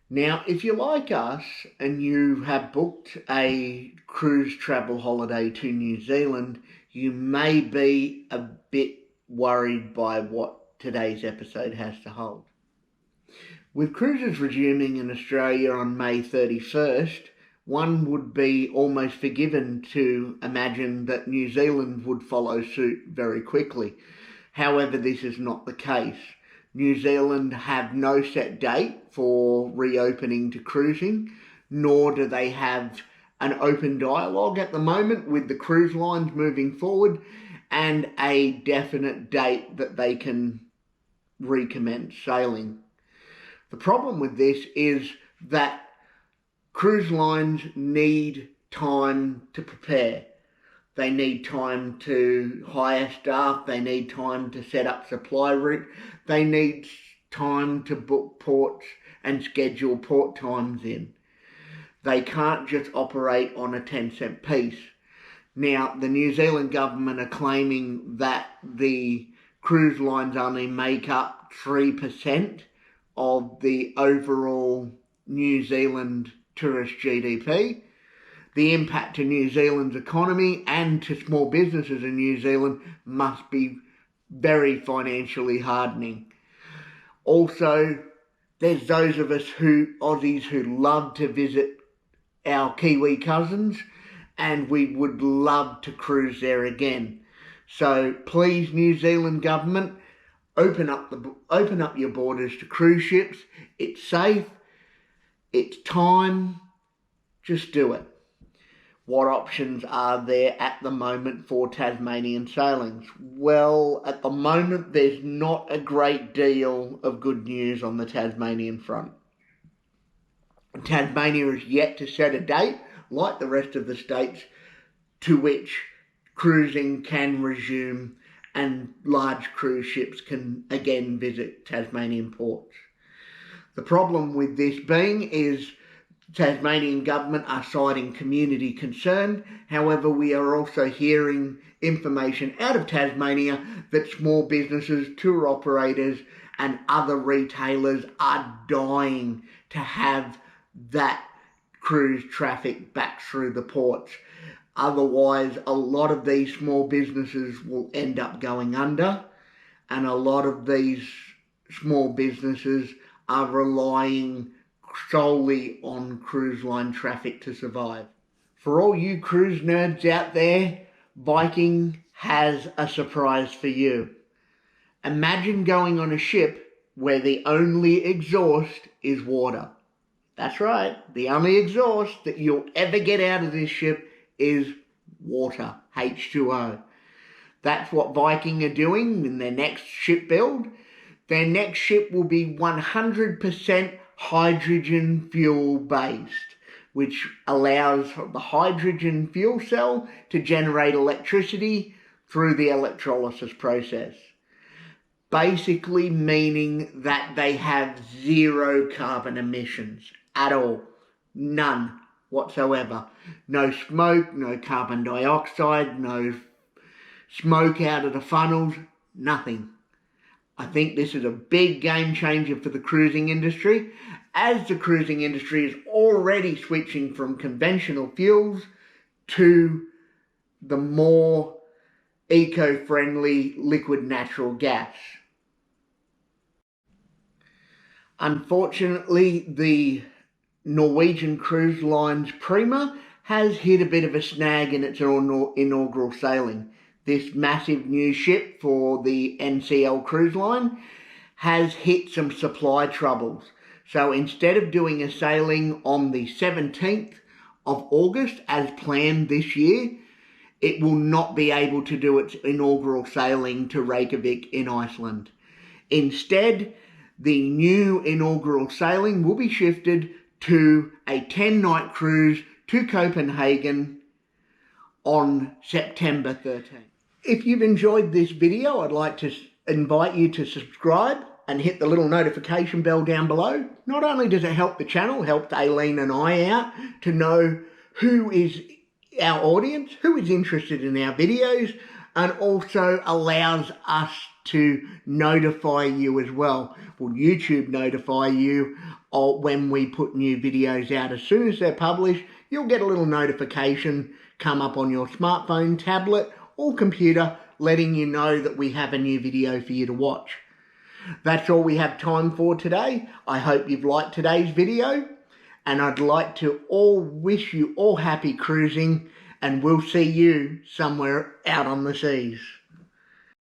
Now, if you're like us and you have booked a cruise travel holiday to New Zealand, you may be a bit worried by what today's episode has to hold. With cruises resuming in Australia on May 31st, one would be almost forgiven to imagine that New Zealand would follow suit very quickly. However, this is not the case. New Zealand have no set date for reopening to cruising, nor do they have an open dialogue at the moment with the cruise lines moving forward and a definite date that they can recommence sailing. The problem with this is that cruise lines need time to prepare. They need time to hire staff. They need time to set up supply route. They need time to book ports and schedule port times in. They can't just operate on a 10-cent piece. Now, the New Zealand government are claiming that the cruise lines only make up 3% of the overall New Zealand tourist GDP. The impact to New Zealand's economy and to small businesses in New Zealand must be very financially hardening. Also, there's those of us Aussies who love to visit our Kiwi cousins, and we would love to cruise there again. So please, New Zealand government, open up your borders to cruise ships. It's safe. It's time. Just do it. What options are there at the moment for Tasmanian sailings? Well, at the moment, there's not a great deal of good news on the Tasmanian front. Tasmania is yet to set a date, like the rest of the states, to which cruising can resume and large cruise ships can again visit Tasmanian ports. The problem with this being is Tasmanian government are citing community concern. However, we are also hearing information out of Tasmania that small businesses, tour operators and other retailers are dying to have that cruise traffic back through the ports. Otherwise, a lot of these small businesses will end up going under, and a lot of these small businesses are relying solely on cruise line traffic to survive. For all you cruise nerds out there, Viking has a surprise for you. Imagine going on a ship where the only exhaust is water. That's right, the only exhaust that you'll ever get out of this ship is water, H2O. That's what Viking are doing in their next ship build. Their next ship will be 100% hydrogen fuel based, which allows the hydrogen fuel cell to generate electricity through the electrolysis process. Basically meaning that they have zero carbon emissions at all. None whatsoever. No smoke, no carbon dioxide, no smoke out of the funnels, nothing. I think this is a big game changer for the cruising industry, as the cruising industry is already switching from conventional fuels to the more eco-friendly liquid natural gas. Unfortunately, the Norwegian Cruise Line's Prima has hit a bit of a snag in its inaugural sailing. This massive new ship for the NCL Cruise Line has hit some supply troubles. So instead of doing a sailing on the 17th of August as planned this year, it will not be able to do its inaugural sailing to Reykjavik in Iceland. Instead, the new inaugural sailing will be shifted to a 10-night cruise to Copenhagen on September 13th. If you've enjoyed this video, I'd like to invite you to subscribe and hit the little notification bell down below. Not only does it help the channel, help Aileen and I out to know who is our audience, who is interested in our videos, and also allows us to notify you as well. Will YouTube notify you when we put new videos out? As soon as they're published, you'll get a little notification come up on your smartphone, tablet, or computer, letting you know that we have a new video for you to watch. That's all we have time for today. I hope you've liked today's video, and I'd like to wish you all happy cruising, and we'll see you somewhere out on the seas.